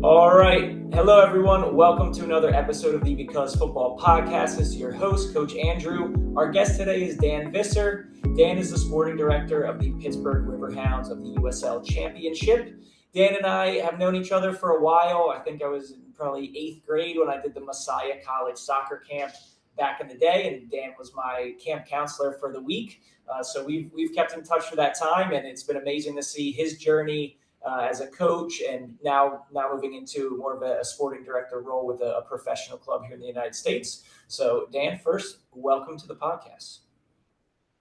All right. Hello, everyone. Welcome to another episode of the Because Football Podcast. This is your host, Coach Andrew. Our guest today is Dan Visser. Dan is the sporting director of the Pittsburgh Riverhounds of the USL Championship. Dan and I have known each other for a while. I think I was in probably 8th grade when I did the Messiah College soccer camp back in the day, and Dan was my camp counselor for the week. So we've kept in touch for that time, and it's been amazing to see his journey as a coach, and now moving into more of a sporting director role with a professional club here in the United States. So, Dan, first, welcome to the podcast.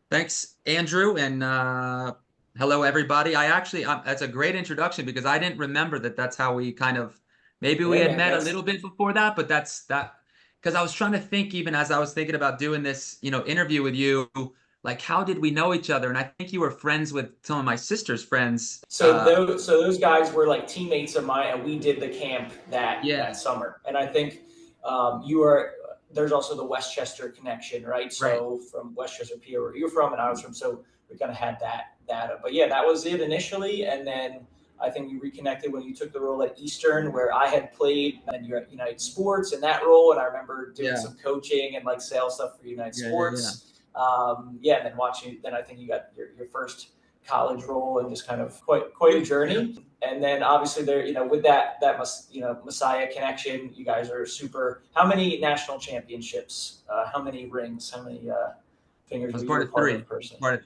Thanks, Andrew, and hello, everybody. That's a great introduction because I didn't remember that's how we kind of, maybe we had met a little bit before that, but that's because I was trying to think, even as I was thinking about doing this, interview with you, like, how did we know each other? And I think you were friends with some of my sister's friends. So those guys were like teammates of mine, and we did the camp that summer. And I think there's also the Westchester connection, right? So from Westchester, PA, where you're from, and I was from, so we kind of had that data. But yeah, that was it initially. And then I think we reconnected when you took the role at Eastern, where I had played, and you're at United Sports in that role. And I remember doing some coaching and like sales stuff for United Sports. And then then I think you got your first college role, and just kind of quite a journey. And then obviously there, with that Messiah connection, you guys are super. How many national championships? How many rings? How many fingers? I was part of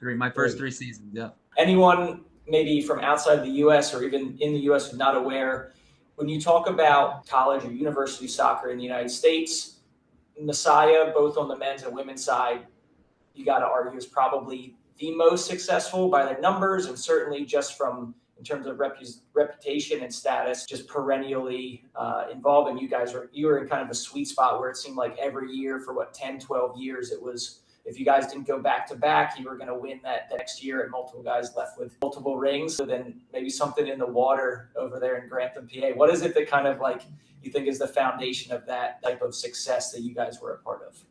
three. My first 3 seasons. Yeah. Anyone maybe from outside of the U.S. or even in the U.S. who's not aware, when you talk about college or university soccer in the United States, Messiah, both on the men's and women's side, you got to argue is probably the most successful by the numbers, and certainly just in terms of reputation and status, just perennially involved. And you were in kind of a sweet spot where it seemed like every year for 10, 12 years, it was, if you guys didn't go back to back, you were going to win that next year, and multiple guys left with multiple rings. So then maybe something in the water over there in Grantham, PA. What is it that kind of like you think is the foundation of that type of success that you guys were a part of?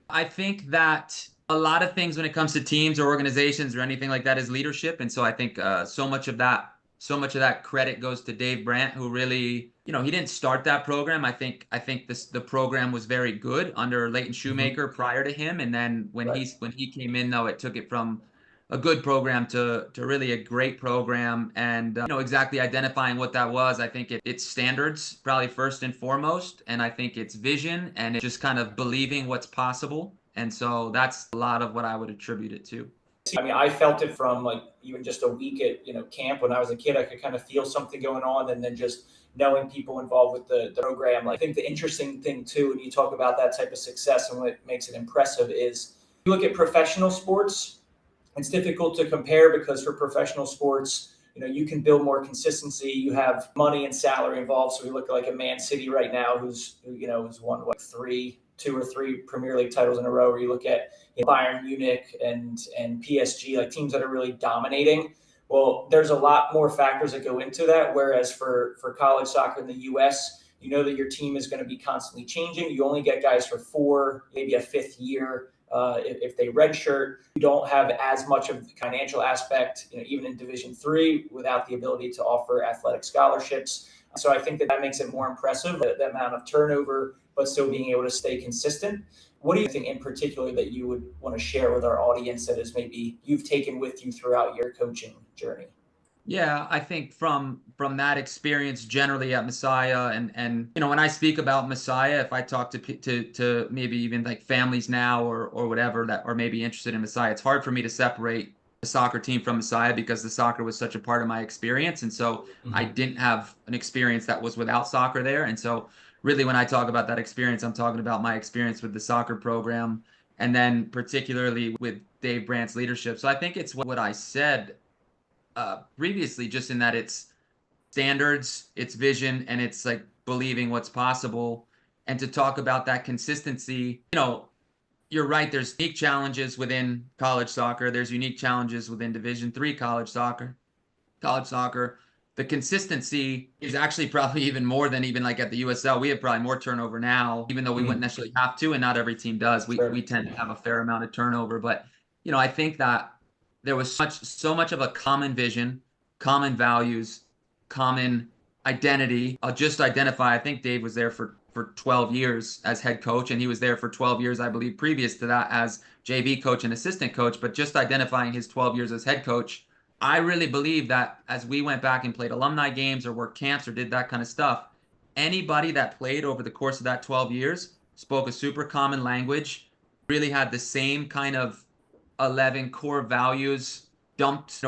I think that a lot of things when it comes to teams or organizations or anything like that is leadership. And so I think so much of that credit goes to Dave Brandt, who really, he didn't start that program. I think the program was very good under Leighton Shoemaker prior to him. And then when he came in, though, it took it from a good program to really a great program. And exactly identifying what that was. I think it's standards probably first and foremost. And I think it's vision, and it's just kind of believing what's possible. And so that's a lot of what I would attribute it to. I mean, I felt it from like even just a week at camp when I was a kid. I could kind of feel something going on, and then just knowing people involved with the program. Like, I think the interesting thing too, when you talk about that type of success and what makes it impressive, is you look at professional sports. It's difficult to compare because for professional sports, you can build more consistency. You have money and salary involved. So we look at like a Man City right now, who's won 2 or 3 Premier League titles in a row, where you look at Bayern Munich and PSG, like teams that are really dominating. Well, there's a lot more factors that go into that. Whereas for college soccer in the U.S., you know that your team is going to be constantly changing. You only get guys for 4, maybe a 5th year. If they redshirt, you don't have as much of the financial aspect, even in Division III, without the ability to offer athletic scholarships. So I think that makes it more impressive, the amount of turnover, but still being able to stay consistent. What do you think in particular that you would want to share with our audience that is maybe you've taken with you throughout your coaching journey? Yeah, I think from that experience generally at Messiah, and when I speak about Messiah, if I talk to maybe even like families now or whatever that are maybe interested in Messiah, it's hard for me to separate the soccer team from Messiah because the soccer was such a part of my experience. And so I didn't have an experience that was without soccer there. And so really when I talk about that experience, I'm talking about my experience with the soccer program, and then particularly with Dave Brandt's leadership. So I think it's what I said previously, just in that it's standards, it's vision, and it's like believing what's possible. And to talk about that consistency, you're right. There's unique challenges within college soccer. There's unique challenges within Division III college soccer. The consistency is actually probably even more than even like at the USL. We have probably more turnover now, even though we wouldn't necessarily have to, and not every team does. We tend to have a fair amount of turnover. But, I think that there was so much of a common vision, common values, common identity. I'll just identify, I think Dave was there for 12 years as head coach, and he was there for 12 years, I believe, previous to that as JV coach and assistant coach. But just identifying his 12 years as head coach, I really believe that as we went back and played alumni games or worked camps or did that kind of stuff, anybody that played over the course of that 12 years spoke a super common language, really had the same kind of 11 core values dumped,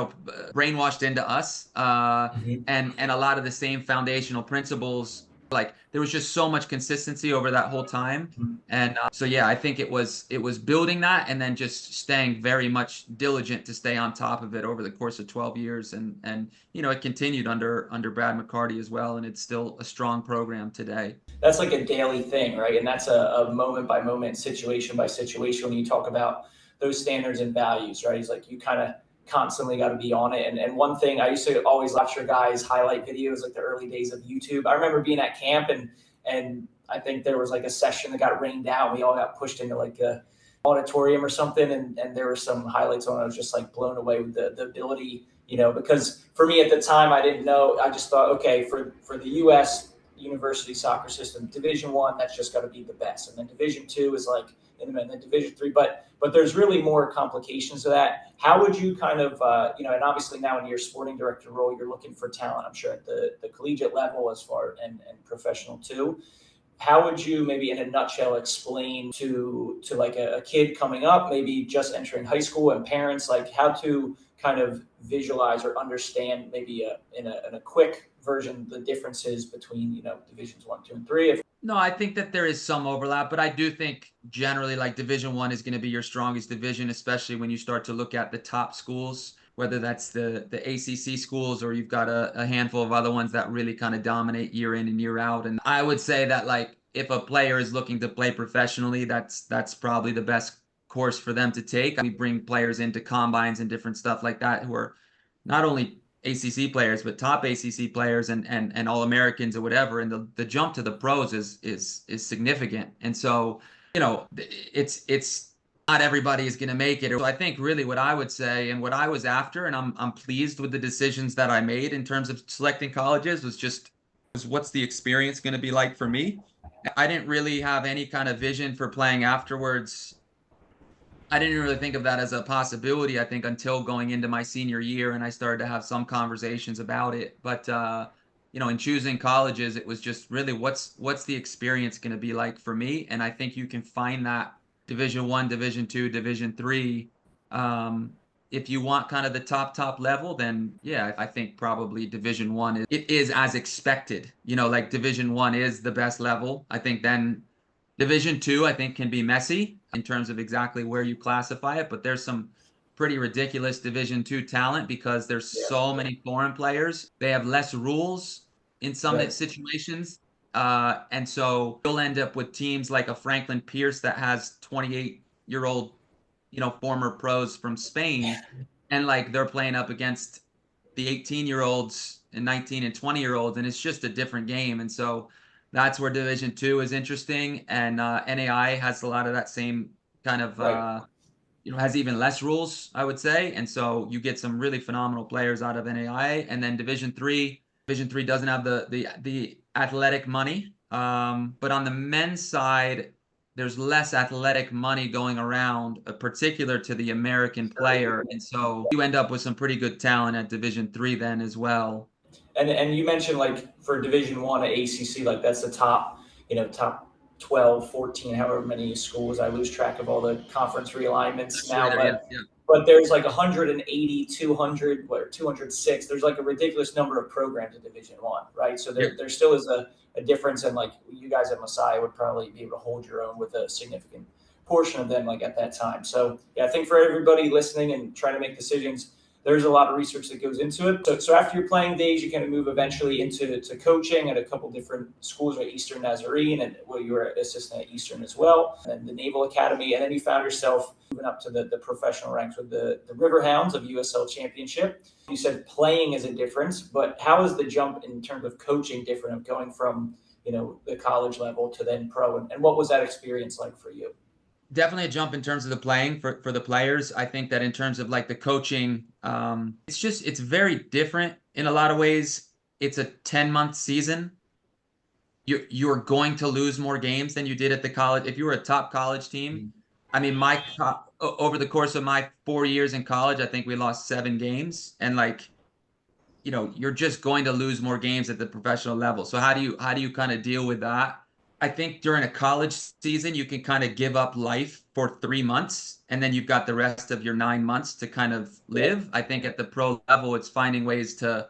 brainwashed into us, and a lot of the same foundational principles. Like there was just so much consistency over that whole time, and so yeah, I think it was building that and then just staying very much diligent to stay on top of it over the course of 12 years, and it continued under Brad McCarty as well, and it's still a strong program today. That's like a daily thing, right? And that's a moment by moment, situation by situation when you talk about those standards and values, right? It's like you kind of constantly got to be on it. And one thing I used to always watch your guys highlight videos, like the early days of YouTube. I remember being at camp and I think there was like a session that got rained out. We all got pushed into like a auditorium or something. And there were some highlights on it. I was just like blown away with the ability, because for me at the time, I didn't know. I just thought, okay, for the U.S. university soccer system, Division I, that's just got to be the best. And then Division II is like in the middle, and then Division III. But there's really more complications to that. How would you kind of, and obviously now in your sporting director role, you're looking for talent, I'm sure, at the collegiate level as far and professional too. How would you maybe in a nutshell explain to like a kid coming up, maybe just entering high school, and parents, like how to kind of visualize or understand maybe in a quick version the differences between divisions 1, 2, and 3? No, I think that there is some overlap, but I do think generally like Division I is going to be your strongest division, especially when you start to look at the top schools, whether that's the ACC schools or you've got a handful of other ones that really kind of dominate year in and year out. And I would say that like if a player is looking to play professionally, that's probably the best course for them to take. We bring players into combines and different stuff like that who are not only ACC players, but top ACC players and All-Americans or whatever. And the jump to the pros is significant. And so, it's not everybody is going to make it. So I think really what I would say and what I was after, and I'm pleased with the decisions that I made in terms of selecting colleges, was what's the experience going to be like for me? I didn't really have any kind of vision for playing afterwards. I didn't really think of that as a possibility, I think, until going into my senior year, and I started to have some conversations about it. But in choosing colleges, it was just really what's the experience going to be like for me, and I think you can find that Division I, Division II, Division III. If you want kind of the top level, then yeah, I think probably Division I is as expected. Like Division I is the best level. I think then Division II, I think, can be messy in terms of exactly where you classify it, but there's some pretty ridiculous Division II talent because there's so many foreign players. They have less rules in some situations. And so you'll end up with teams like a Franklin Pierce that has 28-year-old, former pros from Spain, and like they're playing up against the 18-year-olds and 19 and 20-year-olds, and it's just a different game. And so that's where Division II is interesting, and NAI has a lot of that same kind of, has even less rules, I would say, and so you get some really phenomenal players out of NAI. And then Division III doesn't have the athletic money, but on the men's side, there's less athletic money going around, particular to the American player, and so you end up with some pretty good talent at Division III then as well. And you mentioned like for Division I at ACC, like that's the top 12, 14, however many schools. I lose track of all the conference realignments now, but there's like 180, 200, 206. There's like a ridiculous number of programs in Division I, right? So there still is a difference, and like you guys at Messiah would probably be able to hold your own with a significant portion of them like at that time. So yeah, I think for everybody listening and trying to make decisions, there's a lot of research that goes into it. So after your playing days, you kind of move eventually into coaching at a couple different schools, like Eastern Nazarene, and you were assistant at Eastern as well, and the Naval Academy. And then you found yourself moving up to the professional ranks with the Riverhounds of USL Championship. You said playing is a difference, but how is the jump in terms of coaching different, of going from the college level to then pro, and what was that experience like for you? Definitely a jump in terms of the playing for the players. I think that in terms of like the coaching, it's very different in a lot of ways. it's a 10-month season. You're going to lose more games than you did at the college. If you were a top college team, I mean, over the course of my 4 years in college, I think we lost 7 games, and like, you're just going to lose more games at the professional level. So how do you kind of deal with that? I think during a college season, you can kind of give up life for 3 months, and then you've got the rest of your 9 months to kind of live. I think at the pro level, it's finding ways to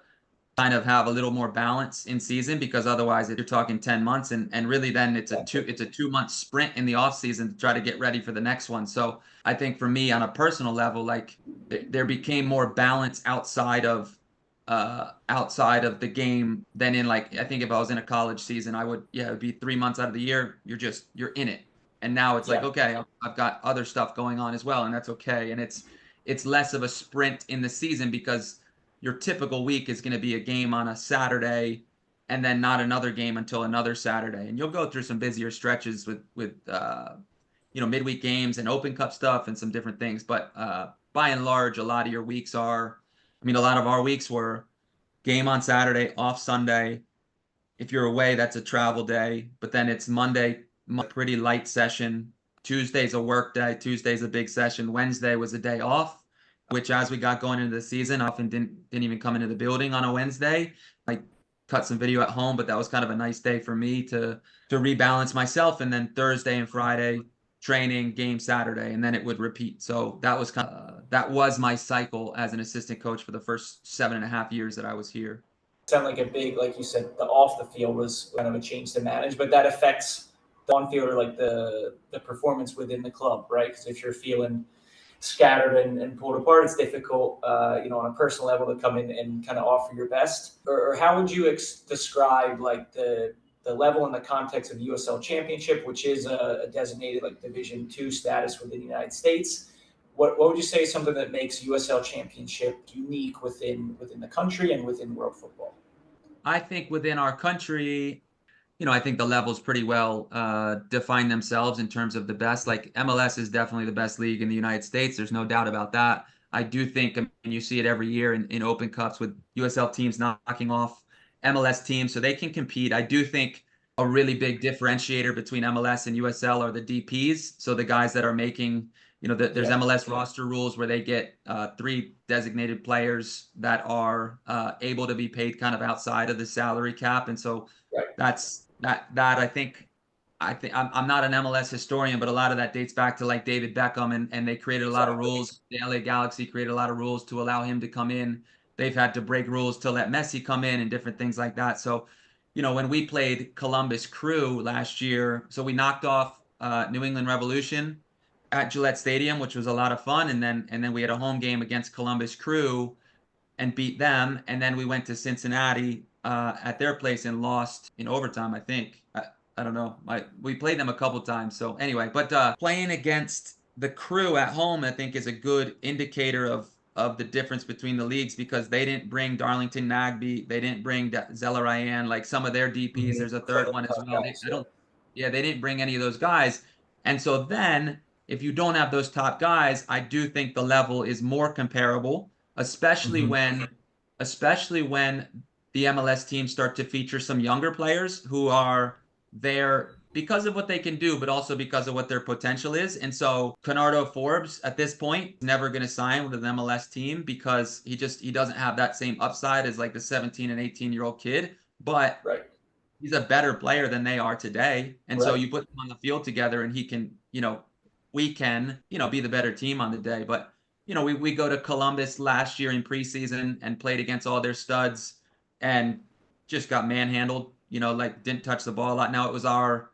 kind of have a little more balance in season, because otherwise if you're talking 10 months, and really then it's a 2 month sprint in the off season to try to get ready for the next one. So I think for me on a personal level, like there became more balance outside of the game than in, like, I think if I was in a college season, it'd be 3 months out of the year, you're in it. And now it's like, Yeah. okay, I've got other stuff going on as well, and that's okay. And it's less of a sprint in the season, because your typical week is going to be a game on a Saturday and then not another game until another Saturday. And you'll go through some busier stretches with midweek games and Open Cup stuff and some different things. But by and large, a lot of your weeks a lot of our weeks were game on Saturday, off Sunday. If you're away, that's a travel day. But then it's Monday, pretty light session. Tuesday's a work day. Tuesday's a big session. Wednesday was a day off, which as we got going into the season, I often didn't even come into the building on a Wednesday. I cut some video at home, but that was kind of a nice day for me to rebalance myself. And then Thursday and Friday, training, game Saturday, and then it would repeat. So that was my cycle as an assistant coach for the first 7.5 years that I was here. Sound like a big, like you said, the off the field was kind of a change to manage, but that affects the on field, or like the performance within the club, right? Because if you're feeling scattered and pulled apart, it's difficult, on a personal level to come in and kind of offer your best. Or how would you describe like the level and the context of USL Championship, which is a designated like Division II status within the United States? What would you say is something that makes USL Championship unique within the country and within world football? I think within our country, I think the levels pretty well define themselves in terms of the best. Like MLS is definitely the best league in the United States. There's no doubt about that. I do think, you see it every year in Open Cups with USL teams knocking off MLS teams, so they can compete. I do think a really big differentiator between MLS and USL are the DPs. So the guys that are making, there's MLS roster rules where they get 3 designated players that are able to be paid kind of outside of the salary cap. And so that's that I think I'm not an MLS historian, but a lot of that dates back to like David Beckham, and they created a lot of rules. The LA Galaxy created a lot of rules to allow him to come in. They've had to break rules to let Messi come in and different things like that. So, when we played Columbus Crew last year, so we knocked off New England Revolution at Gillette Stadium, which was a lot of fun, and then we had a home game against Columbus Crew and beat them, and then we went to Cincinnati at their place and lost in overtime, I think. I don't know. We played them a couple times. So anyway, but playing against the Crew at home, I think, is a good indicator of the difference between the leagues, because they didn't bring Darlington Nagbe, they didn't bring Zella Ryan, like some of their DPs. There's a third one as well. They didn't bring any of those guys. And so then, if you don't have those top guys, I do think the level is more comparable, especially when the MLS teams start to feature some younger players who are there because of what they can do, but also because of what their potential is. And so Conrado Forbes at this point is never going to sign with an MLS team, because he doesn't have that same upside as like the 17 and 18-year-old kid, but he's a better player than they are today. And so you put them on the field together, and we can, be the better team on the day. But we go to Columbus last year in preseason and played against all their studs and just got manhandled, like didn't touch the ball a lot. Now, it was our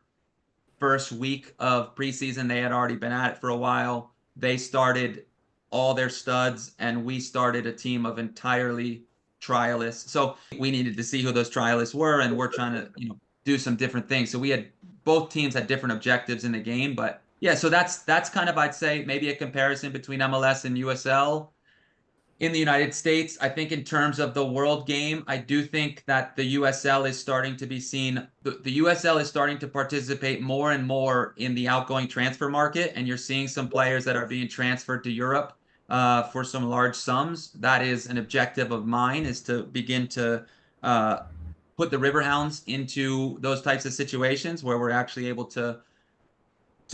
first week of preseason. They had already been at it for a while. They started all their studs, and we started a team of entirely trialists. So we needed to see who those trialists were, and we're trying to, do some different things. So both teams had different objectives in the game, but yeah, so that's kind of, I'd say, maybe a comparison between MLS and USL. In the United States, I think in terms of the world game, I do think that the USL is starting to be seen. The USL is starting to participate more and more in the outgoing transfer market, and you're seeing some players that are being transferred to Europe for some large sums. That is an objective of mine, is to begin to put the Riverhounds into those types of situations where we're actually able to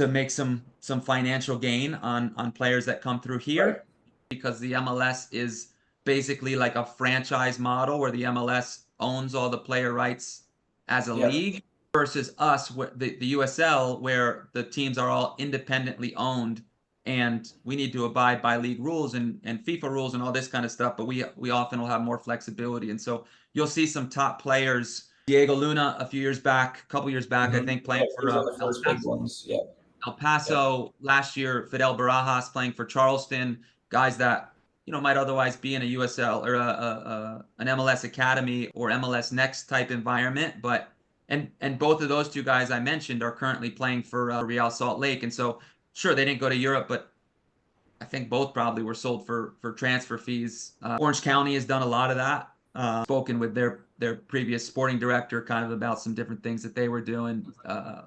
make some financial gain on players that come through here. Right. Because the MLS is basically like a franchise model where the MLS owns all the player rights as a Yep. league, versus us, the USL, where the teams are all independently owned, and we need to abide by league rules and FIFA rules and all this kind of stuff. But we often will have more flexibility, and so you'll see some top players. Diego Luna a couple years back, I think, playing for Those are the El first big Paso. ones. Yeah. El Paso last year, Fidel Barajas playing for Charleston, guys that might otherwise be in a USL or an MLS Academy or MLS Next type environment, but and both of those two guys I mentioned are currently playing for Real Salt Lake, and so sure they didn't go to Europe, but I think both probably were sold for transfer fees. Orange County has done a lot of that. Spoken with their previous sporting director kind of about some different things that they were doing.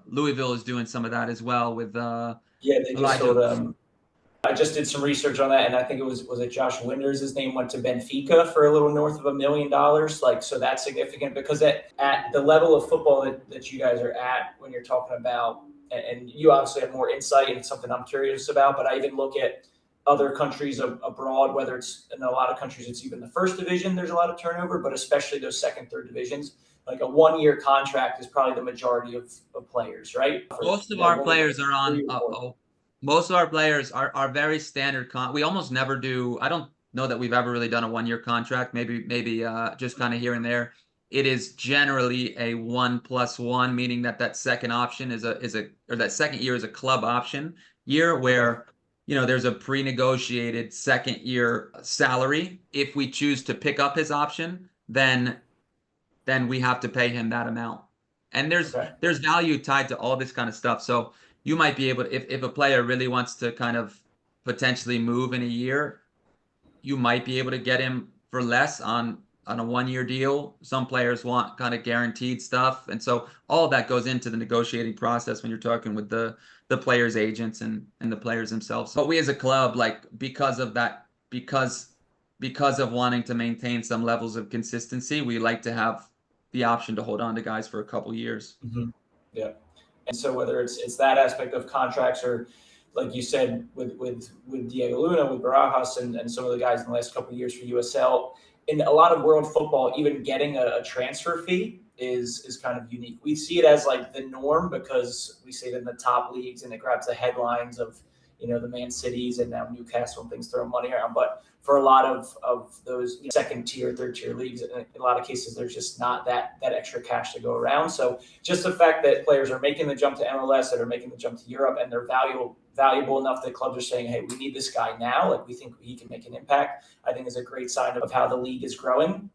Louisville is doing some of that as well with Yeah, they just Elijah. sold. I just did some research on that, and I think it was it Josh Winders? His name went to Benfica for a little north of $1 million. Like, so that's significant because at the level of football that you guys are at, when you're talking about, and you obviously have more insight, and it's something I'm curious about. But I even look at other countries abroad, whether it's in a lot of countries, it's even the first division. There's a lot of turnover, but especially those second, third divisions. Like a 1-year contract is probably the majority of players, right? Most of our players are on. Most of our players are very standard we almost never do. I don't know that we've ever really done a 1-year contract. Maybe just kind of here and there. It is generally a 1+1, meaning that second option is or that second year is a club option year where there's a pre-negotiated second year salary. If we choose to pick up his option, then we have to pay him that amount. And there's value tied to all this kind of stuff. So you might be able to, if a player really wants to kind of potentially move in a year, you might be able to get him for less on a 1-year deal. Some players want kind of guaranteed stuff. And so all of that goes into the negotiating process when you're talking with the players' agents and the players themselves. But we as a club, like because of wanting to maintain some levels of consistency, we like to have the option to hold on to guys for a couple years. Mm-hmm. Yeah. And so whether it's that aspect of contracts or, like you said, with Diego Luna, with Barajas, and some of the guys in the last couple of years for USL, in a lot of world football, even getting a transfer fee is kind of unique. We see it as like the norm because we see it in the top leagues and it grabs the headlines of the Man Cities and now Newcastle and things throwing money around. But for a lot of those second tier, third tier leagues, in a lot of cases, there's just not that extra cash to go around. So just the fact that players are making the jump to MLS, that are making the jump to Europe, and they're valuable enough that clubs are saying, hey, we need this guy now. Like, we think he can make an impact, I think is a great sign of how the league is growing.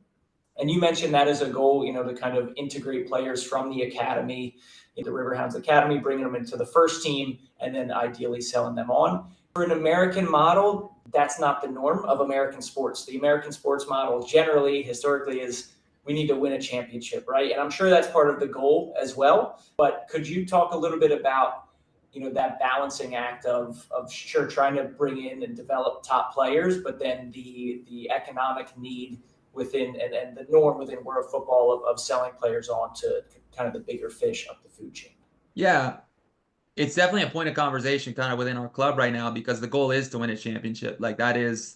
And you mentioned that as a goal, to kind of integrate players from the academy, the Riverhounds Academy, bringing them into the first team, and then ideally selling them on. For an American model, that's not the norm of American sports. The American sports model generally, historically, is we need to win a championship, right? And I'm sure that's part of the goal as well. But could you talk a little bit about, that balancing act of sure trying to bring in and develop top players, but then the economic need within and the norm within world football of selling players on to kind of the bigger fish up the food chain? Yeah, it's definitely a point of conversation kind of within our club right now because the goal is to win a championship. Like that is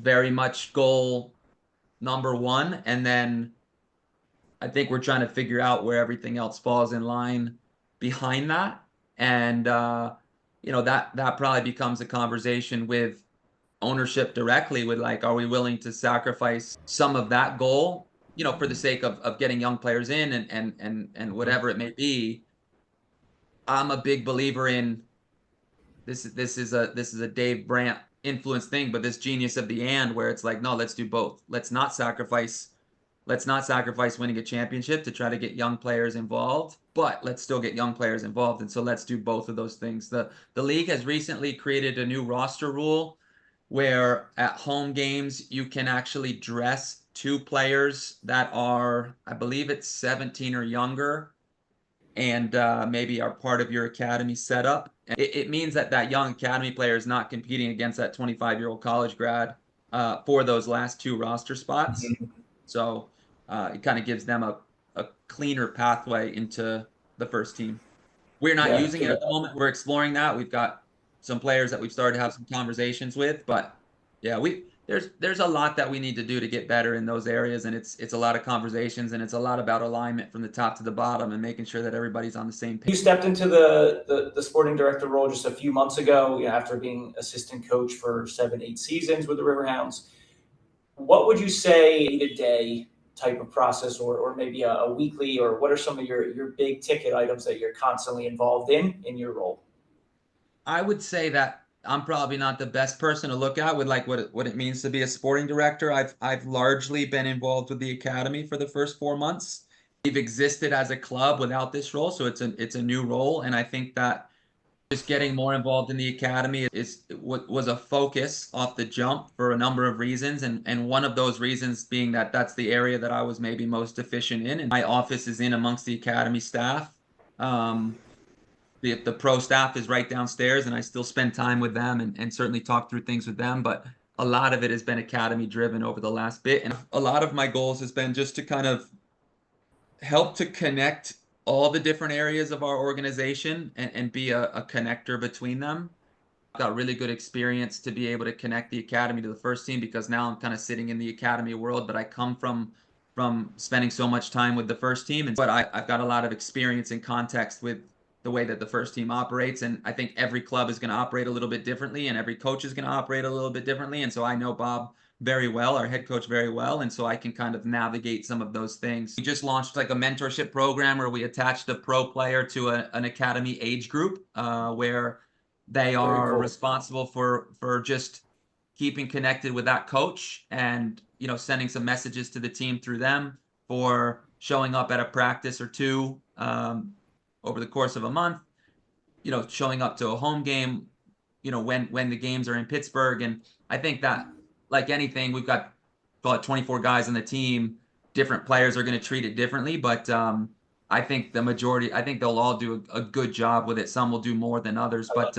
very much goal number one. And then I think we're trying to figure out where everything else falls in line behind that. And that probably becomes a conversation with ownership directly with like, are we willing to sacrifice some of that goal, for the sake of getting young players in and whatever it may be. I'm a big believer in this is a Dave Brandt influence thing, but this genius of the and where it's like, no, let's do both. Let's not sacrifice winning a championship to try to get young players involved, but let's still get young players involved. And so let's do both of those things. The league has recently created a new roster rule where at home games you can actually dress 2 players that are, I believe it's 17 or younger, and maybe are part of your academy setup. It means that young academy player is not competing against that 25-year-old college grad for those last 2 roster spots. Mm-hmm. So it kind of gives them a cleaner pathway into the first team. We're not using it at the moment. We're exploring that. We've got some players that we've started to have some conversations with, but yeah, there's a lot that we need to do to get better in those areas, and it's a lot of conversations, and it's a lot about alignment from the top to the bottom and making sure that everybody's on the same page. You stepped into the sporting director role just a few months ago, after being assistant coach for 7-8 seasons with the Riverhounds. What would you say day-to-day type of process, or maybe a weekly, or what are some of your big ticket items that you're constantly involved in your role? I would say that I'm probably not the best person to look at with like what it means to be a sporting director. I've largely been involved with the academy for the first 4 months. We've existed as a club without this role, so it's a new role, and I think that just getting more involved in the academy was a focus off the jump for a number of reasons, and one of those reasons being that that's the area that I was maybe most efficient in, and my office is in amongst the academy staff. The pro staff is right downstairs, and I still spend time with them and certainly talk through things with them, but a lot of it has been academy driven over the last bit, and a lot of my goals has been just to kind of help to connect all the different areas of our organization and be a connector between them. I've got really good experience to be able to connect the academy to the first team, because now I'm kind of sitting in the academy world, but I come from spending so much time with the first team. But I've got a lot of experience and context with the way that the first team operates. And I think every club is going to operate a little bit differently, and every coach is going to operate a little bit differently. And so I know Bob very well, our head coach very well, and so I can kind of navigate some of those things. We just launched like a mentorship program where we attached a pro player to an academy age group, where they are responsible for just keeping connected with that coach, and sending some messages to the team through them, for showing up at a practice or two over the course of a month, showing up to a home game, when the games are in Pittsburgh. And I think that, like anything, we've got about 24 guys on the team. Different players are going to treat it differently, but I think they'll all do a good job with it. Some will do more than others, but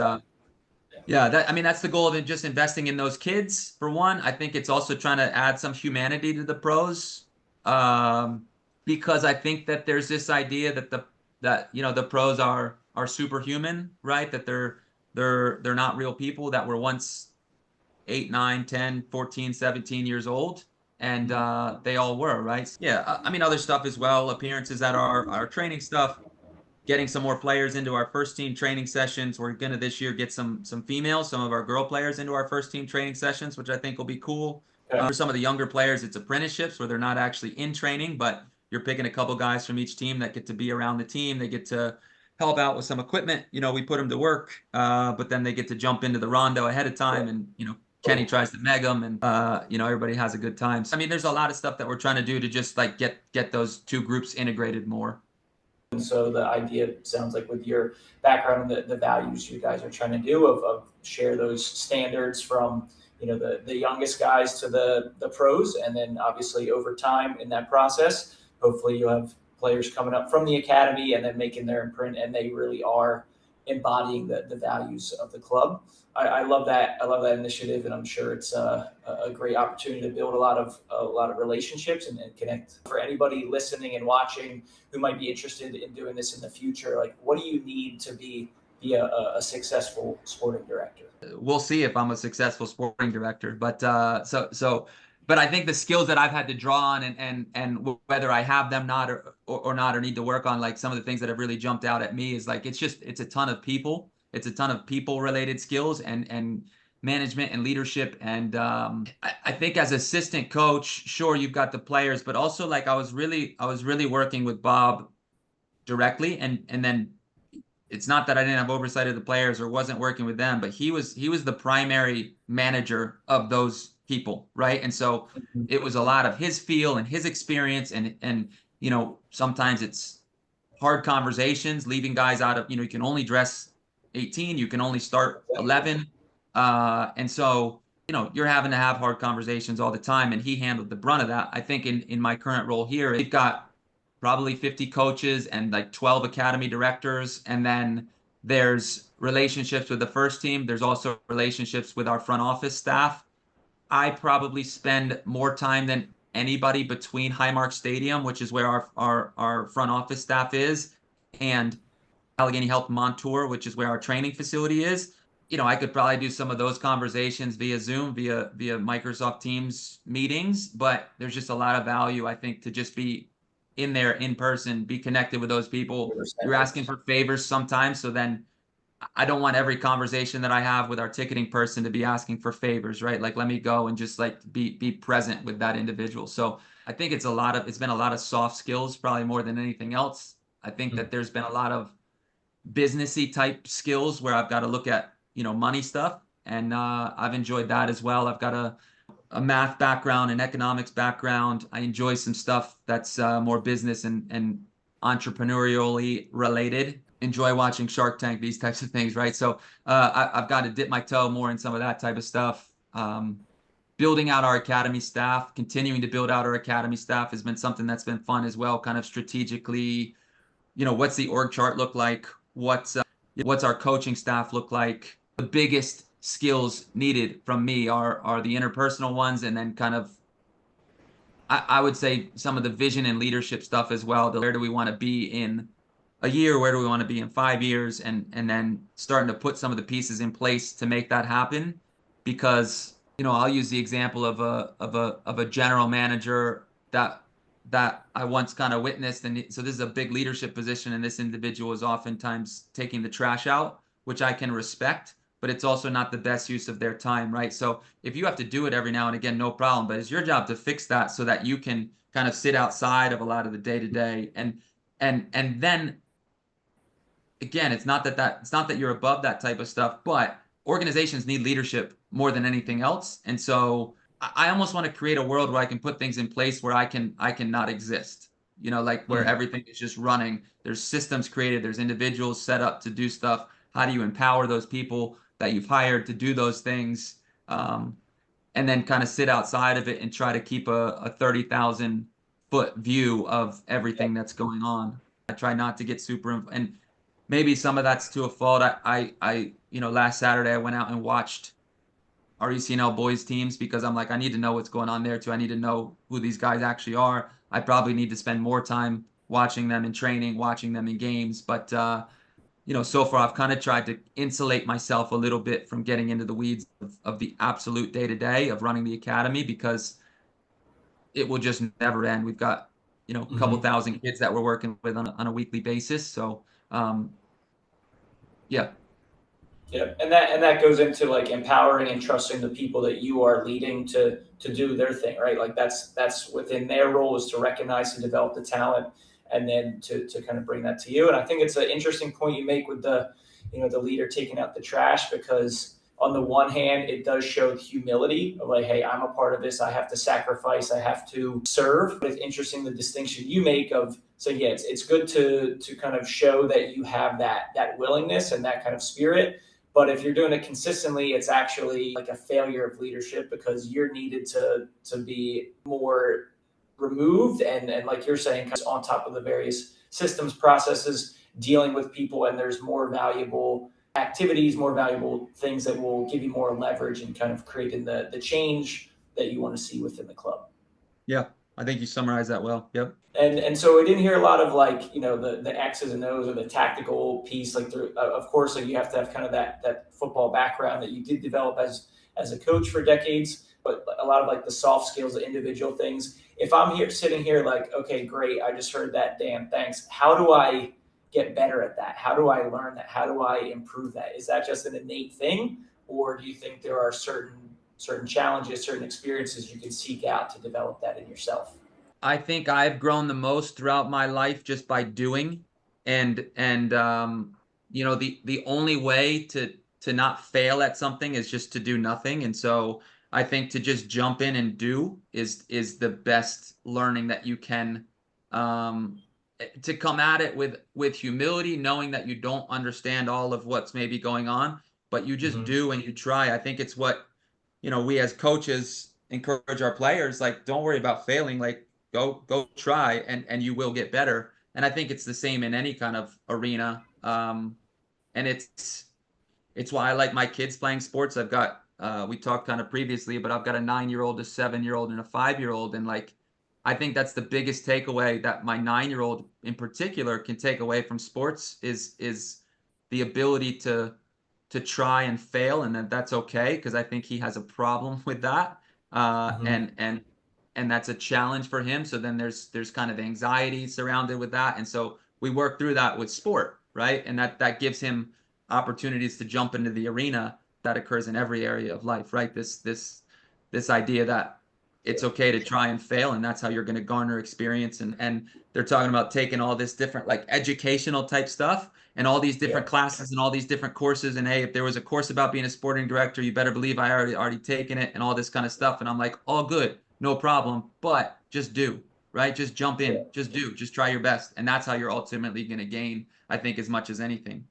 yeah, that's the goal of just investing in those kids, for one. I think it's also trying to add some humanity to the pros, because I think that there's this idea that the pros are superhuman, right? That they're not real people that were once 8, 9, 10, 14, 17 years old, and they all were, right? Yeah, other stuff as well, appearances at our training stuff, getting some more players into our first team training sessions. We're going to this year get some females, some of our girl players into our first team training sessions, which I think will be cool. For some of the younger players, it's apprenticeships where they're not actually in training, but you're picking a couple guys from each team that get to be around the team. They get to help out with some equipment. We put them to work, but then they get to jump into the rondo ahead of time, and Kenny tries to meg them, and everybody has a good time. So, there's a lot of stuff that we're trying to do to just like get those two groups integrated more. And so the idea sounds like, with your background and the values you guys are trying to do, of share those standards from the youngest guys to the pros, and then obviously over time in that process, hopefully you'll have players coming up from the academy and then making their imprint, and they really are embodying the values of the club. I love that. I love that initiative, and I'm sure it's a great opportunity to build a lot of relationships and connect. For anybody listening and watching who might be interested in doing this in the future, like, what do you need to be a successful sporting director? We'll see if I'm a successful sporting director, but but I think the skills that I've had to draw on, and whether I have them or not, or need to work on, like some of the things that have really jumped out at me is like, it's a ton of people. It's a ton of people related skills and management and leadership. And I think as assistant coach, sure, you've got the players, but also like I was really working with Bob directly, and then it's not that I didn't have oversight of the players or wasn't working with them, but he was the primary manager of those people, right? And so it was a lot of his feel and his experience, and sometimes it's hard conversations, leaving guys out of, you can only dress 18, you can only start 11, and so you're having to have hard conversations all the time, and he handled the brunt of that. I think in my current role here, we've got probably 50 coaches and like 12 academy directors. And then there's relationships with the first team. There's also relationships with our front office staff. I probably spend more time than anybody between Highmark Stadium, which is where our front office staff is, and Allegheny Health Montour, which is where our training facility is. I could probably do some of those conversations via Zoom, via Microsoft Teams meetings, but there's just a lot of value, I think, to just be in there in person, be connected with those people. You're asking for favors sometimes, so then I don't want every conversation that I have with our ticketing person to be asking for favors, right? Like, let me go and just like be present with that individual. So I think it's been a lot of soft skills, probably more than anything else. I think that there's been a lot of businessy type skills where I've got to look at, money stuff. And I've enjoyed that as well. I've got a math background and economics background. I enjoy some stuff that's more business and entrepreneurially related. Enjoy watching Shark Tank, these types of things, right? So I've got to dip my toe more in some of that type of stuff. Building out our academy staff, continuing to build out our academy staff has been something that's been fun as well, kind of strategically. What's the org chart look like? What's our coaching staff look like? The biggest skills needed from me are the interpersonal ones, and then kind of, I would say, some of the vision and leadership stuff as well. Where do we want to be in a year? Where do we want to be in 5 years? And then starting to put some of the pieces in place to make that happen. Because, I'll use the example of a general manager that I once kind of witnessed. And so this is a big leadership position, and this individual is oftentimes taking the trash out, which I can respect, but it's also not the best use of their time, right? So if you have to do it every now and again, no problem, but it's your job to fix that so that you can kind of sit outside of a lot of the day-to-day. And then again, it's not that you're above that type of stuff, but organizations need leadership more than anything else. And so I almost want to create a world where I can put things in place where I can not exist, like where everything is just running. There's systems created, there's individuals set up to do stuff. How do you empower those people that you've hired to do those things? And then kind of sit outside of it and try to keep a 30,000-foot view of everything that's going on. I try not to get and maybe some of that's to a fault. Last Saturday I went out and watched our ECNL boys teams because I'm like, I need to know what's going on there too. I need to know who these guys actually are. I probably need to spend more time watching them in training, watching them in games. But, so far I've kind of tried to insulate myself a little bit from getting into the weeds of the absolute day-to-day of running the academy, because it will just never end. We've got, a couple thousand kids that we're working with on a weekly basis. So, yeah. Yeah, and that goes into like empowering and trusting the people that you are leading to do their thing, right? Like that's within their role, is to recognize and develop the talent, and then to kind of bring that to you. And I think it's an interesting point you make with the leader taking out the trash, because on the one hand, it does show humility of like, hey, I'm a part of this. I have to sacrifice. I have to serve. But it's interesting the distinction you make of, so yeah, it's good to kind of show that you have that willingness and that kind of spirit. But if you're doing it consistently, it's actually like a failure of leadership, because you're needed to be more removed and like you're saying, kind of on top of the various systems, processes, dealing with people, and there's more valuable activities, more valuable things that will give you more leverage and kind of creating the change that you want to see within the club. Yeah, I think you summarized that well. Yep. And so we didn't hear a lot of like, the X's and O's or the tactical piece. Like, of course, like you have to have kind of that football background that you did develop as a coach for decades, but a lot of like the soft skills, the individual things. If I'm sitting here like, okay, great, I just heard that, Dan, thanks. How do I get better at that? How do I learn that? How do I improve that? Is that just an innate thing, or do you think there are certain challenges, certain experiences you can seek out to develop that in yourself? I think I've grown the most throughout my life just by doing, and the only way to not fail at something is just to do nothing. And so I think to just jump in and do is the best learning that you can, to come at it with humility, knowing that you don't understand all of what's maybe going on, but you just do and you try. I think it's what, we as coaches encourage our players, like, don't worry about failing, like go try and you will get better. And I think it's the same in any kind of arena. And it's why I like my kids playing sports. I've got, we talked kind of previously, but I've got a 9-year-old, a 7-year-old, and a 5-year-old. And like, I think that's the biggest takeaway that my 9-year-old in particular can take away from sports is the ability to try and fail, and that's okay, because I think he has a problem with that. Mhm. And that's a challenge for him. So then there's kind of anxiety surrounded with that. And so we work through that with sport, right? And that gives him opportunities to jump into the arena that occurs in every area of life, right? This idea that it's okay to try and fail, and that's how you're going to garner experience. And they're talking about taking all this different like educational type stuff and all these Yeah. different classes and all these different courses. And hey, if there was a course about being a sporting director, you better believe I already taken it, and all this kind of stuff. And I'm like, all good, no problem, but just do, right? Just jump Yeah. in, just try your best. And that's how you're ultimately going to gain, I think, as much as anything.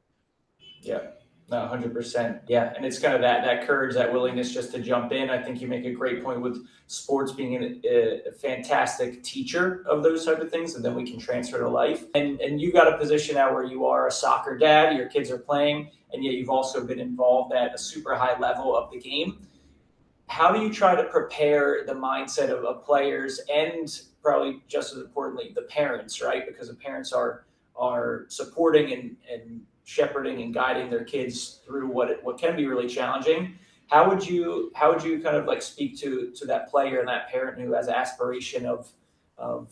Yeah. No, 100%. Yeah. And it's kind of that courage, that willingness just to jump in. I think you make a great point with sports being a fantastic teacher of those type of things. And then we can transfer to life. And you got a position now where you are a soccer dad, your kids are playing, and yet you've also been involved at a super high level of the game. How do you try to prepare the mindset of players and probably just as importantly the parents, right? Because the parents are supporting and shepherding and guiding their kids through what can be really challenging. How would you kind of like speak to that player and that parent who has aspiration of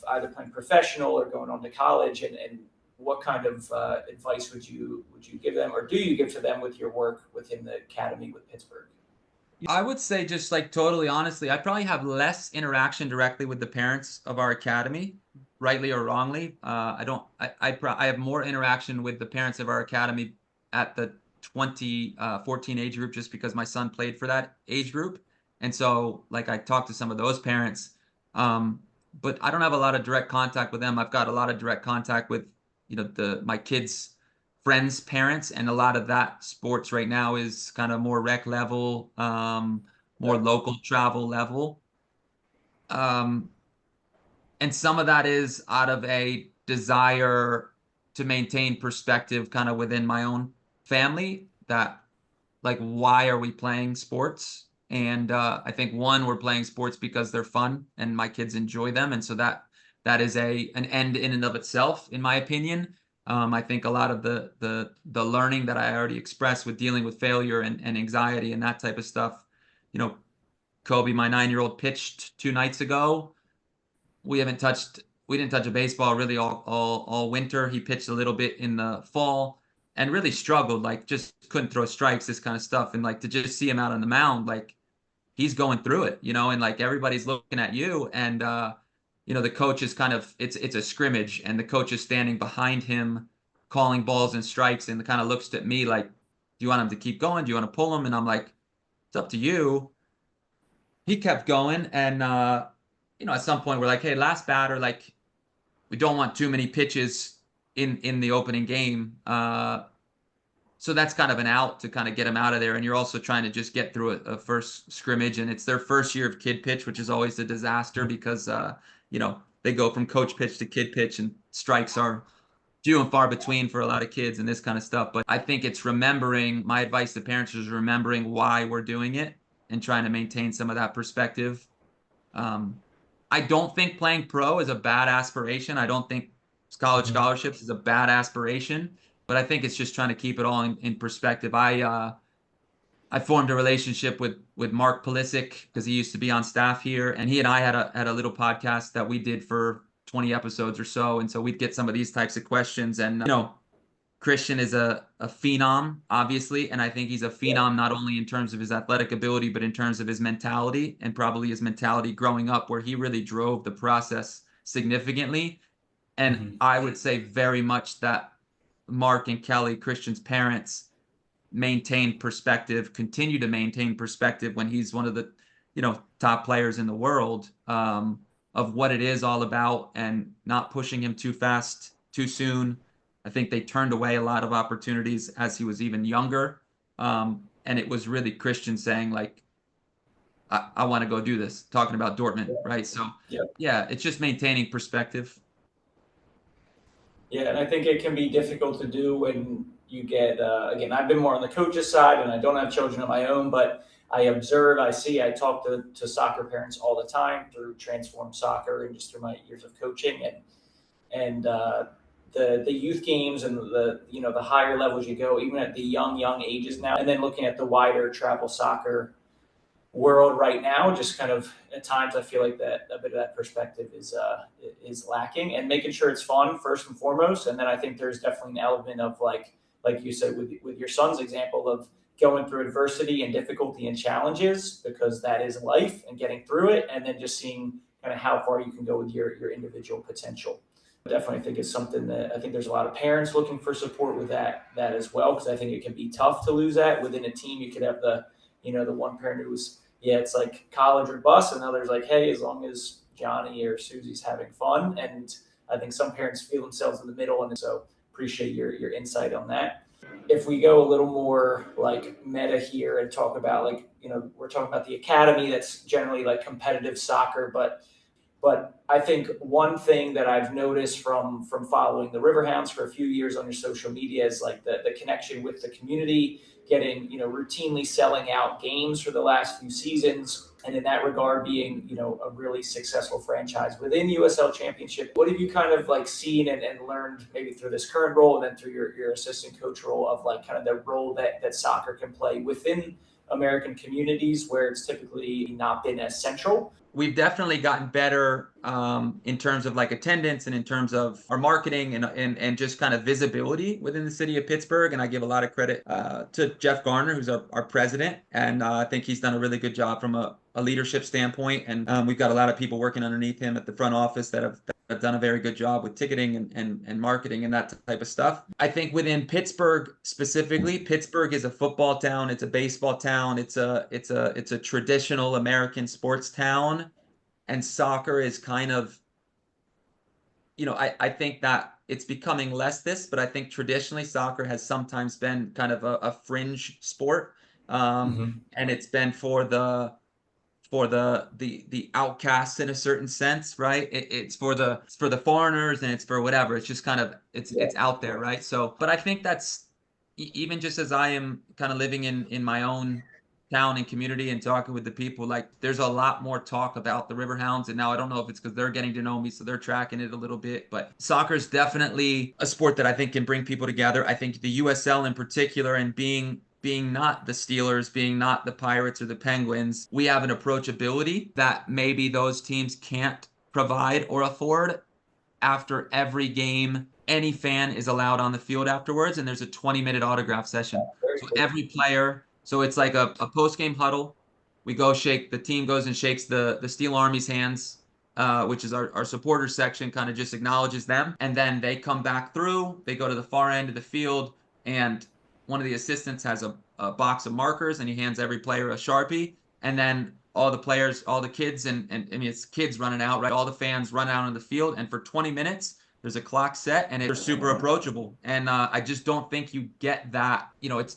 either playing professional or going on to college, and what kind of advice would you give them, or do you give to them with your work within the academy with Pittsburgh? I would say, just like totally honestly, I probably have less interaction directly with the parents of our academy, rightly or wrongly. I don't. I have more interaction with the parents of our academy at the 2014 age group, just because my son played for that age group, and so like I talked to some of those parents, um, but I don't have a lot of direct contact with them. I've got a lot of direct contact with the my kids' friends' parents, and a lot of that sports right now is kind of more rec level, more Yeah. local travel level. Um, and some of that is out of a desire to maintain perspective kind of within my own family, that like, why are we playing sports? And I think, one, we're playing sports because they're fun and my kids enjoy them, and so that is an end in and of itself, in my opinion. I think a lot of the learning that I already expressed with dealing with failure and anxiety and that type of stuff. You know, Kobe, my 9-year-old, pitched 2 nights ago. We didn't touch a baseball really all winter. He pitched a little bit in the fall and really struggled, like just couldn't throw strikes, this kind of stuff. And like, to just see him out on the mound, like he's going through it, and like everybody's looking at you, and the coach is kind of, it's a scrimmage, and the coach is standing behind him calling balls and strikes, and kind of looks at me like, do you want him to keep going? Do you want to pull him? And I'm like, it's up to you. He kept going, and at some point we're like, hey, last batter, like, we don't want too many pitches in the opening game. So that's kind of an out to kind of get them out of there. And you're also trying to just get through a first scrimmage, and it's their first year of kid pitch, which is always a disaster, because they go from coach pitch to kid pitch, and strikes are few and far between for a lot of kids and this kind of stuff. But I think it's remembering, my advice to parents is remembering why we're doing it and trying to maintain some of that perspective. Um, I don't think playing pro is a bad aspiration. I don't think college Mhm. scholarships is a bad aspiration, but I think it's just trying to keep it all in perspective. I formed a relationship with Mark Pulisic, because he used to be on staff here, and he and I had a little podcast that we did for 20 episodes or so, and so we'd get some of these types of questions. And Christian is a phenom, obviously, and I think he's a Yeah. phenom not only in terms of his athletic ability, but in terms of his mentality, and probably his mentality growing up, where he really drove the process significantly. And Mhm. I would say very much that Mark and Kelly, Christian's parents, maintain perspective, continue to maintain perspective when he's one of the top players in the world, of what it is all about, and not pushing him too fast too soon. I think they turned away a lot of opportunities as he was even younger, and it was really Christian saying, like, I want to go do this, talking about Dortmund, right? So Yeah. yeah, it's just maintaining perspective. Yeah, and I think it can be difficult to do when you get again. I've been more on the coach's side, and I don't have children of my own, but I observe, I see, I talk to soccer parents all the time through Transform Soccer and just through my years of coaching, and the youth games and the higher levels you go, even at the young ages now, and then looking at the wider travel soccer world right now, just kind of at times I feel like that a bit of that perspective is lacking, and making sure it's fun first and foremost. And then I think there's definitely an element of like you said with your son's example of going through adversity and difficulty and challenges, because that is life, and getting through it, and then just seeing kind of how far you can go with your individual potential. Definitely think it's something that I think there's a lot of parents looking for support with that as well, because I think it can be tough to lose that within a team. You could have the one parent who's, yeah, it's like college or bust, and others like, hey, as long as Johnny or Susie's having fun. And I think some parents feel themselves in the middle, and so appreciate your insight on that. If we go a little more like meta here and talk about we're talking about the academy, that's generally like competitive soccer, but I think one thing that I've noticed from following the Riverhounds for a few years on your social media is like the connection with the community, getting, routinely selling out games for the last few seasons. And in that regard, being, a really successful franchise within USL Championship. What have you kind of like seen and learned maybe through this current role, and then through your assistant coach role, of like kind of the role that soccer can play within American communities where it's typically not been as central? We've definitely gotten better in terms of like attendance and in terms of our marketing and just kind of visibility within the city of Pittsburgh. And I give a lot of credit to Jeff Garner, who's our president. And I think he's done a really good job from a leadership standpoint. And we've got a lot of people working underneath him at the front office that have done a very good job with ticketing and marketing and that type of stuff. I think within Pittsburgh specifically, Pittsburgh is a football town. It's a baseball town. It's a traditional American sports town. And soccer is kind of, I think that it's becoming less this, but I think traditionally soccer has sometimes been kind of a fringe sport. And it's been for the outcasts in a certain sense, right? It's for the foreigners, and it's for whatever. It's just kind of it's out there, right? So, but I think that's even just as I am kind of living in my own town and community and talking with the people, like there's a lot more talk about the Riverhounds. And now I don't know if it's because they're getting to know me, so they're tracking it a little bit, but soccer is definitely a sport that I think can bring people together. I think the USL in particular, and being not the Steelers, being not the Pirates or the Penguins, we have an approachability that maybe those teams can't provide or afford. After every game, any fan is allowed on the field afterwards, and there's a 20-minute autograph session. So every player, so it's like a post-game huddle. The team goes and shakes the Steel Army's hands, which is our supporters section, kind of just acknowledges them. And then they come back through, they go to the far end of the field, and one of the assistants has a box of markers, and he hands every player a Sharpie. And then all the players, all the kids, and I mean, it's kids running out, right? All the fans run out on the field, and for 20 minutes, there's a clock set, and it's super approachable. And I just don't think you get that.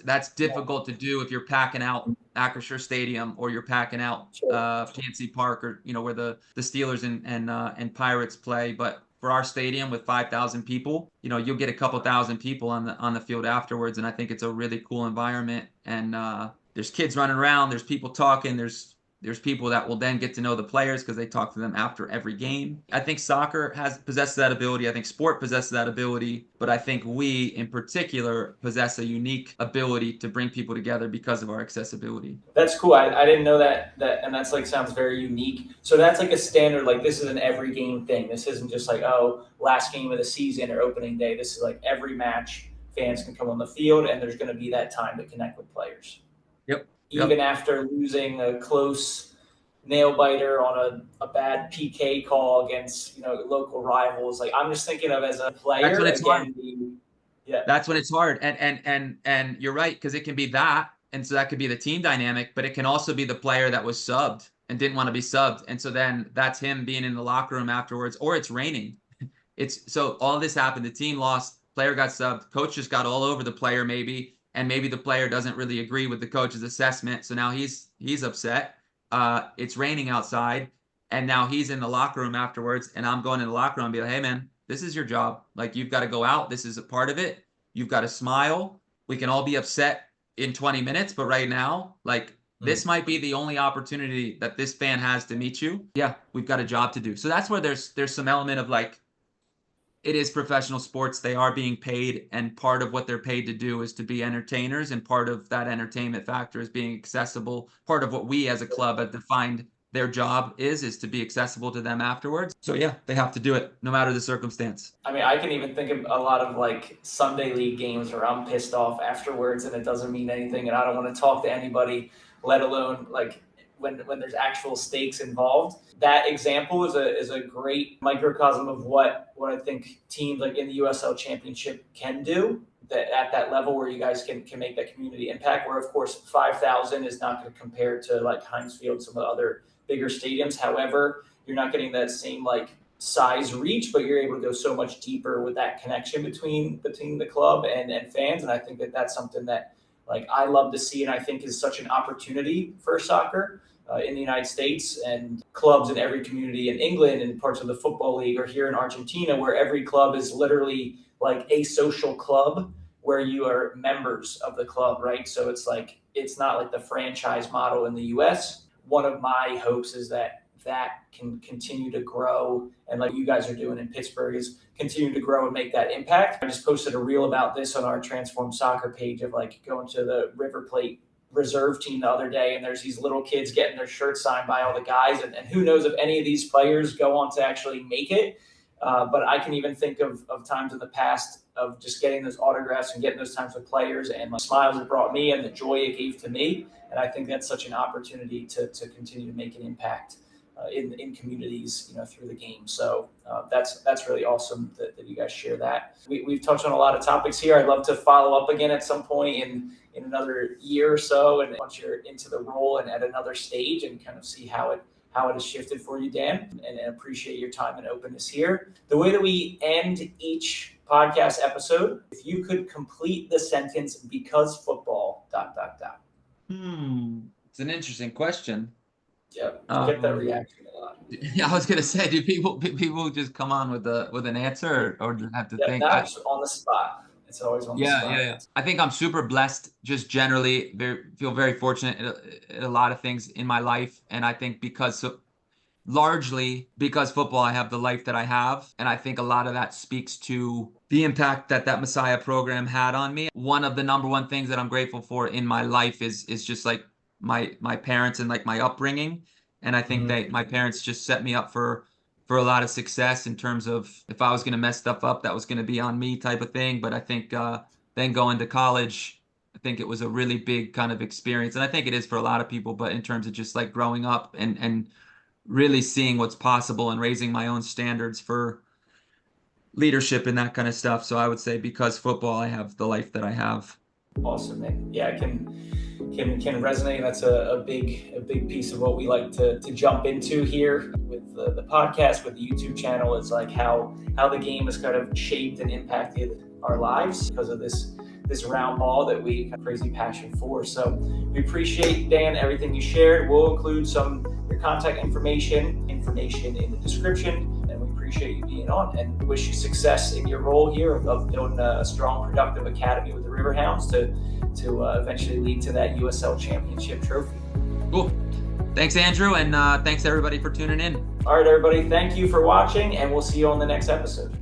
That's difficult to do if you're packing out Acrisure Stadium, or you're packing out PNC Park, or where the Steelers and Pirates play. But for our stadium with 5,000 people, you'll get a couple thousand people on the field afterwards, and I think it's a really cool environment. And there's kids running around, there's people talking, there's people that will then get to know the players because they talk to them after every game. I think soccer possesses that ability. I think sport possesses that ability, but I think we in particular possess a unique ability to bring people together because of our accessibility. That's cool. I didn't know that, and that's like sounds very unique. So that's like a standard, like this is an every game thing. This isn't just like, last game of the season or opening day. This is like every match, fans can come on the field, and there's going to be that time to connect with players. Yep. Even after losing a close nail biter on a bad PK call against local rivals. Like, I'm just thinking of as a player. That's when it's hard. Yeah, that's when it's hard. And you're right, because it can be that, and so that could be the team dynamic, but it can also be the player that was subbed and didn't want to be subbed, and so then that's him being in the locker room afterwards, or it's raining. So all this happened. The team lost. Player got subbed. Coach just got all over the player maybe. And maybe the player doesn't really agree with the coach's assessment. So now he's upset. It's raining outside. And now he's in the locker room afterwards. And I'm going in the locker room and be like, hey, man, this is your job. Like, you've got to go out. This is a part of it. You've got to smile. We can all be upset in 20 minutes. But right now, like, This might be the only opportunity that this fan has to meet you. Yeah, we've got a job to do. So that's where there's some element of like, it is professional sports. They are being paid, and part of what they're paid to do is to be entertainers, and part of that entertainment factor is being accessible. Part of what we as a club have defined their job is to be accessible to them afterwards. So yeah, they have to do it no matter the circumstance. I mean, I can even think of a lot of like Sunday league games where I'm pissed off afterwards and it doesn't mean anything and I don't want to talk to anybody, let alone like when there's actual stakes involved. That example is a great microcosm of what I think teams like in the USL Championship can do, that at that level where you guys can make that community impact, where of course 5,000 is not going to compare to like Heinz Field, some of the other bigger stadiums. However, you're not getting that same like size reach, but you're able to go so much deeper with that connection between the club and fans. And I think that that's something that like I love to see, and I think is such an opportunity for soccer in the United States, and clubs in every community in England and parts of the Football League, or here in Argentina, where every club is literally like a social club where you are members of the club, right? So it's like, it's not like the franchise model in the US. One of my hopes is that can continue to grow, and like you guys are doing in Pittsburgh, is continue to grow and make that impact. I just posted a reel about this on our Transform Soccer page of like going to the River Plate reserve team the other day, and there's these little kids getting their shirts signed by all the guys, and who knows if any of these players go on to actually make it. But I can even think of times in the past of just getting those autographs and getting those times with players, and the smiles it brought me and the joy it gave to me. And I think that's such an opportunity to continue to make an impact in communities, through the game. So that's really awesome that you guys share that. We've touched on a lot of topics here. I'd love to follow up again at some point in another year or so, and once you're into the role and at another stage, and kind of see how it has shifted for you, Dan, and appreciate your time and openness here. The way that we end each podcast episode, if you could complete the sentence, because football, ... It's an interesting question. Yeah, get that reaction a lot. Yeah, I was gonna say, do people just come on with an answer, or do they have to think? That's on the spot. It's always on the spot. Yeah. I think I'm super blessed, just generally feel very fortunate at a lot of things in my life. And I think largely because football, I have the life that I have. And I think a lot of that speaks to the impact that Messiah program had on me. One of the number one things that I'm grateful for in my life is just like my parents and like my upbringing. And I think that my parents just set me up for a lot of success in terms of, if I was going to mess stuff up, that was going to be on me type of thing. But I think then going to college, I think it was a really big kind of experience. And I think it is for a lot of people, but in terms of just like growing up and really seeing what's possible and raising my own standards for leadership and that kind of stuff. So I would say because football, I have the life that I have. Awesome, man. Yeah, I can resonate. That's a big piece of what we like to jump into here with the podcast, with the YouTube channel. It's like how the game has kind of shaped and impacted our lives because of this round ball that we have crazy passion for. So we appreciate, Dan, everything you shared. We'll include your contact information in the description. Appreciate you being on, and wish you success in your role here of building a strong, productive academy with the Riverhounds to eventually lead to that USL Championship trophy. Cool. Thanks, Andrew, and thanks everybody for tuning in. All right, everybody. Thank you for watching, and we'll see you on the next episode.